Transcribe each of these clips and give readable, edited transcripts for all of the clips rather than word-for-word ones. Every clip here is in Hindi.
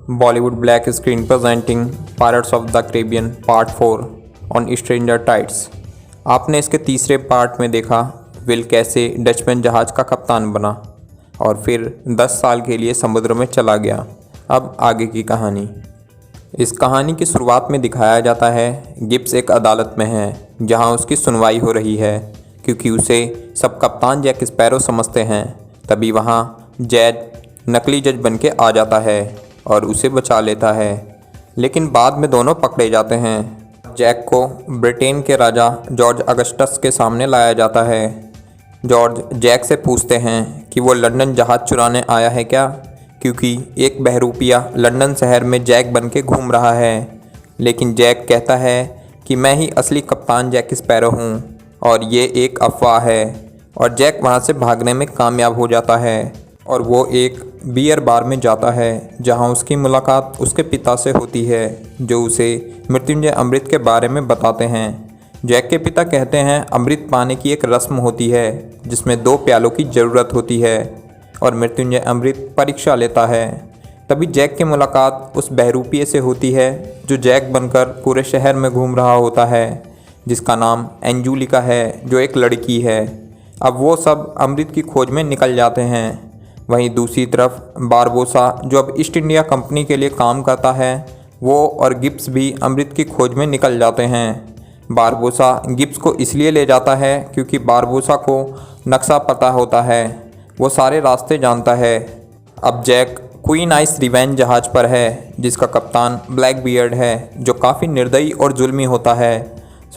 Bollywood Black Screen presenting Pirates of the Caribbean Part 4 on Stranger Tides। आपने इसके तीसरे पार्ट में देखा विल कैसे डचमैन जहाज़ का कप्तान बना और फिर 10 साल के लिए समुद्र में चला गया। अब आगे की कहानी। इस कहानी की शुरुआत में दिखाया जाता है गिब्स एक अदालत में है जहां उसकी सुनवाई हो रही है क्योंकि उसे सब कप्तान जैक स्पैरो समझते हैं। तभी वहां जैद नकली जज बन के आ जाता है और उसे बचा लेता है, लेकिन बाद में दोनों पकड़े जाते हैं। जैक को ब्रिटेन के राजा जॉर्ज अगस्टस के सामने लाया जाता है। जॉर्ज जैक से पूछते हैं कि वो लंदन जहाज़ चुराने आया है क्या, क्योंकि एक बहरूपिया लंदन शहर में जैक बन के घूम रहा है। लेकिन जैक कहता है कि मैं ही असली कप्तान जैक स्पैरो हूँ और ये एक अफवाह है, और जैक वहाँ से भागने में कामयाब हो जाता है और वो एक बियर बार में जाता है जहाँ उसकी मुलाकात उसके पिता से होती है जो उसे मृत्युंजय अमृत के बारे में बताते हैं। जैक के पिता कहते हैं अमृत पाने की एक रस्म होती है जिसमें 2 प्यालों की ज़रूरत होती है और मृत्युंजय अमृत परीक्षा लेता है। तभी जैक की मुलाकात उस बहरूपिये से होती है जो जैक बनकर पूरे शहर में घूम रहा होता है, जिसका नाम एंजुलिका है, जो एक लड़की है। अब वो सब अमृत की खोज में निकल जाते हैं। वहीं दूसरी तरफ बारबोसा, जो अब ईस्ट इंडिया कंपनी के लिए काम करता है, वो और गिब्स भी अमृत की खोज में निकल जाते हैं। बारबोसा गिब्स को इसलिए ले जाता है क्योंकि बारबोसा को नक्शा पता होता है, वो सारे रास्ते जानता है। अब जैक क्वीन आइस रिवेंज जहाज़ पर है जिसका कप्तान ब्लैक बियर्ड है, जो काफ़ी निर्दयी और जुल्मी होता है,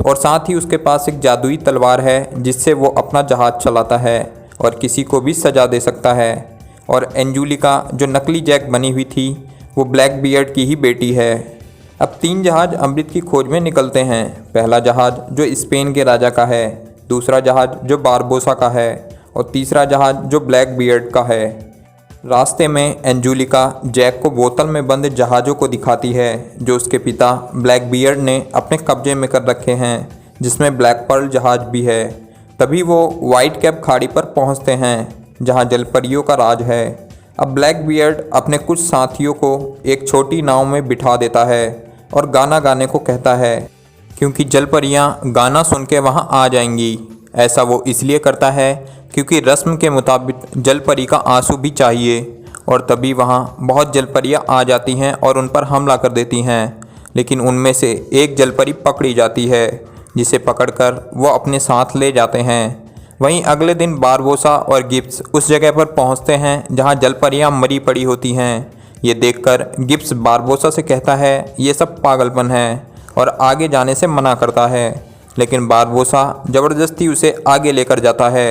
और साथ ही उसके पास एक जादुई तलवार है जिससे वो अपना जहाज़ चलाता है और किसी को भी सजा दे सकता है। और एंजुलिका, जो नकली जैक बनी हुई थी, वो ब्लैक बियर्ड की ही बेटी है। अब 3 जहाज़ अमृत की खोज में निकलते हैं। पहला जहाज़ जो स्पेन के राजा का है, दूसरा जहाज़ जो बारबोसा का है और तीसरा जहाज़ जो ब्लैक बियर्ड का है। रास्ते में एंजुलिका जैक को बोतल में बंद जहाज़ों को दिखाती है जो उसके पिता ब्लैक बियर्ड ने अपने कब्जे में कर रखे हैं, जिसमें ब्लैक पर्ल जहाज़ भी है। तभी वो वाइट कैप खाड़ी पर पहुंचते हैं जहां जलपरियों का राज है। अब ब्लैक बियर्ड अपने कुछ साथियों को एक छोटी नाव में बिठा देता है और गाना गाने को कहता है क्योंकि जलपरियां गाना सुन के वहाँ आ जाएंगी। ऐसा वो इसलिए करता है क्योंकि रस्म के मुताबिक जलपरी का आंसू भी चाहिए, और तभी वहाँ बहुत जलपरियां आ जाती हैं और उन पर हमला कर देती हैं। लेकिन उनमें से एक जलपरी पकड़ी जाती है जिसे पकड़कर वो अपने साथ ले जाते हैं। वहीं अगले दिन बारबोसा और गिब्स उस जगह पर पहुंचते हैं जहां जलपरियां मरी पड़ी होती हैं। ये देखकर गिब्स बारबोसा से कहता है ये सब पागलपन है और आगे जाने से मना करता है, लेकिन बारबोसा ज़बरदस्ती उसे आगे लेकर जाता है।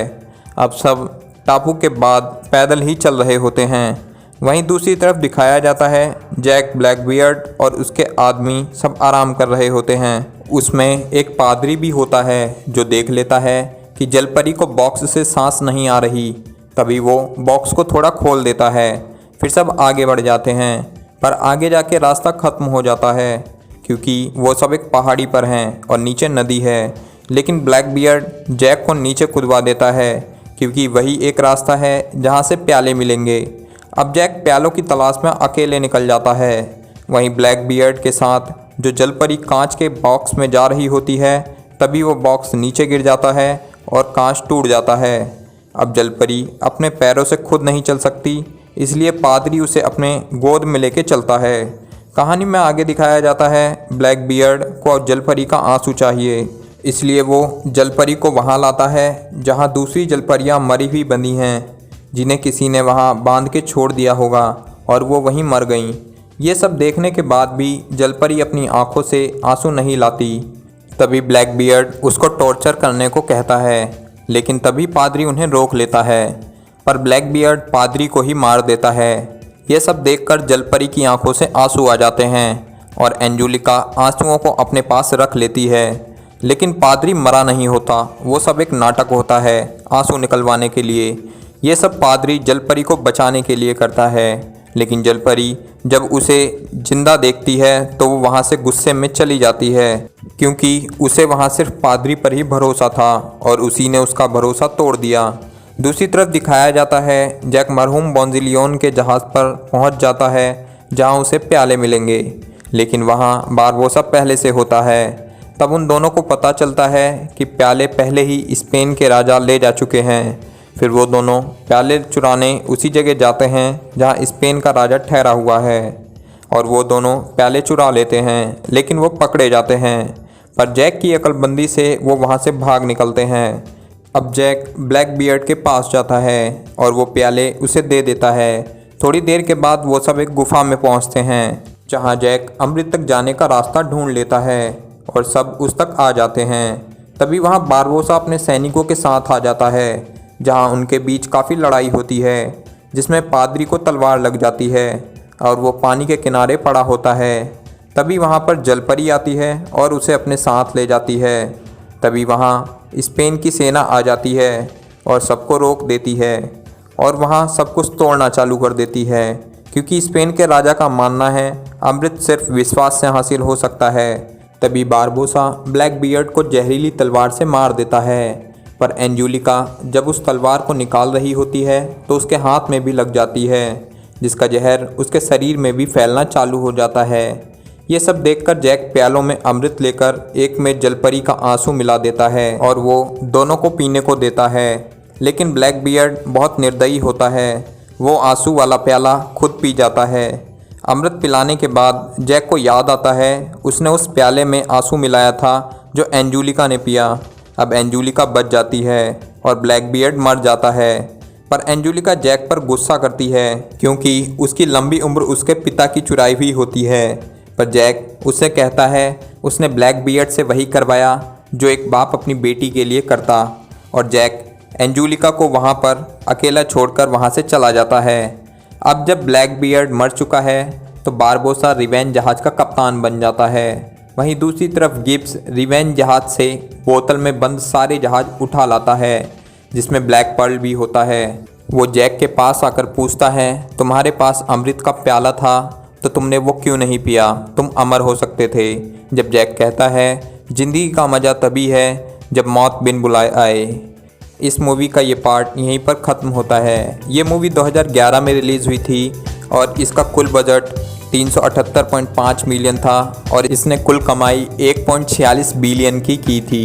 अब सब टापू के बाद पैदल ही चल रहे होते हैं। वहीं दूसरी तरफ दिखाया जाता है जैक, ब्लैक बियर्ड और उसके आदमी सब आराम कर रहे होते हैं। उसमें एक पादरी भी होता है जो देख लेता है कि जलपरी को बॉक्स से सांस नहीं आ रही। तभी वो बॉक्स को थोड़ा खोल देता है। फिर सब आगे बढ़ जाते हैं, पर आगे जाके रास्ता ख़त्म हो जाता है क्योंकि वो सब एक पहाड़ी पर हैं और नीचे नदी है। लेकिन ब्लैक बियर्ड जैक को नीचे कूदवा देता है क्योंकि वही एक रास्ता है जहाँ से प्याले मिलेंगे। अब जैक प्यालों की तलाश में अकेले निकल जाता है। वहीं ब्लैक बियर्ड के साथ जो जलपरी कांच के बॉक्स में जा रही होती है, तभी वो बॉक्स नीचे गिर जाता है और कांच टूट जाता है। अब जलपरी अपने पैरों से खुद नहीं चल सकती, इसलिए पादरी उसे अपने गोद में लेके चलता है। कहानी में आगे दिखाया जाता है ब्लैक बियर्ड को जलपरी का आंसू चाहिए, इसलिए वो जलपरी को वहाँ लाता है जहाँ दूसरी जलपरियाँ मरी हुई बंधी हैं, जिन्हें किसी ने वहाँ बांध के छोड़ दिया होगा और वो वहीं मर गईं। ये सब देखने के बाद भी जलपरी अपनी आंखों से आंसू नहीं लाती। तभी ब्लैक बियर्ड उसको टॉर्चर करने को कहता है, लेकिन तभी पादरी उन्हें रोक लेता है, पर ब्लैक बियर्ड पादरी को ही मार देता है। ये सब देखकर जलपरी की आंखों से आंसू आ जाते हैं और एंजुलिका आंसुओं को अपने पास रख लेती है। लेकिन पादरी मरा नहीं होता, वो सब एक नाटक होता है आंसू निकलवाने के लिए। ये सब पादरी जलपरी को बचाने के लिए करता है, लेकिन जलपरी जब उसे जिंदा देखती है तो वो वहाँ से गुस्से में चली जाती है क्योंकि उसे वहाँ सिर्फ पादरी पर ही भरोसा था और उसी ने उसका भरोसा तोड़ दिया। दूसरी तरफ दिखाया जाता है जैक मरहूम बोंजिलियोन के जहाज़ पर पहुँच जाता है, जहां उसे प्याले मिलेंगे, लेकिन वहां बारबोसा पहले से होता है। तब उन दोनों को पता चलता है कि प्याले पहले ही स्पेन के राजा ले जा चुके हैं। फिर वो दोनों प्याले चुराने उसी जगह जाते हैं जहां स्पेन का राजा ठहरा हुआ है, और वो दोनों प्याले चुरा लेते हैं, लेकिन वो पकड़े जाते हैं। पर जैक की अक्लबंदी से वो वहाँ से भाग निकलते हैं। अब जैक ब्लैक बियर्ड के पास जाता है और वो प्याले उसे दे देता है। थोड़ी देर के बाद वो सब एक गुफा में पहुँचते हैं, जहाँ जैक अमृत तक जाने का रास्ता ढूंढ लेता है और सब उस तक आ जाते हैं। तभी वहाँ बारबोसा अपने सैनिकों के साथ आ जाता है, जहाँ उनके बीच काफ़ी लड़ाई होती है, जिसमें पादरी को तलवार लग जाती है और वो पानी के किनारे पड़ा होता है। तभी वहाँ पर जलपरी आती है और उसे अपने साथ ले जाती है। तभी वहाँ स्पेन की सेना आ जाती है और सबको रोक देती है और वहाँ सब कुछ तोड़ना चालू कर देती है, क्योंकि स्पेन के राजा का मानना है अमृत सिर्फ विश्वास से हासिल हो सकता है। तभी बारबोसा ब्लैक बियर्ड को जहरीली तलवार से मार देता है, पर एंजुलिका जब उस तलवार को निकाल रही होती है तो उसके हाथ में भी लग जाती है, जिसका जहर उसके शरीर में भी फैलना चालू हो जाता है। ये सब देखकर जैक प्यालों में अमृत लेकर एक में जलपरी का आंसू मिला देता है और वो दोनों को पीने को देता है। लेकिन ब्लैक बियर्ड बहुत निर्दयी होता है, वो आंसू वाला प्याला खुद पी जाता है। अमृत पिलाने के बाद जैक को याद आता है उसने उस प्याले में आंसू मिलाया था जो एंजुलिका ने पिया। अब एंजुलिका बच जाती है और ब्लैक बियर्ड मर जाता है, पर एंजुलिका जैक पर गुस्सा करती है क्योंकि उसकी लंबी उम्र उसके पिता की चुराई हुई होती है। पर जैक उससे कहता है उसने ब्लैक बियर्ड से वही करवाया जो एक बाप अपनी बेटी के लिए करता, और जैक एंजुलिका को वहाँ पर अकेला छोड़कर वहाँ से चला जाता है। अब जब ब्लैक बियर्ड मर चुका है तो बारबोसा रिवेंज जहाज़ का कप्तान बन जाता है। वहीं दूसरी तरफ गिब्स रिवेंज जहाज़ से बोतल में बंद सारे जहाज़ उठा लाता है, जिसमें ब्लैक पर्ल भी होता है। वो जैक के पास आकर पूछता है तुम्हारे पास अमृत का प्याला था तो तुमने वो क्यों नहीं पिया, तुम अमर हो सकते थे। जब जैक कहता है ज़िंदगी का मज़ा तभी है जब मौत बिन बुलाए आए। इस मूवी का ये पार्ट यहीं पर ख़त्म होता है। ये मूवी 2011 में रिलीज़ हुई थी और इसका कुल बजट 378.5 मिलियन था और इसने कुल कमाई 1.46 बिलियन की थी।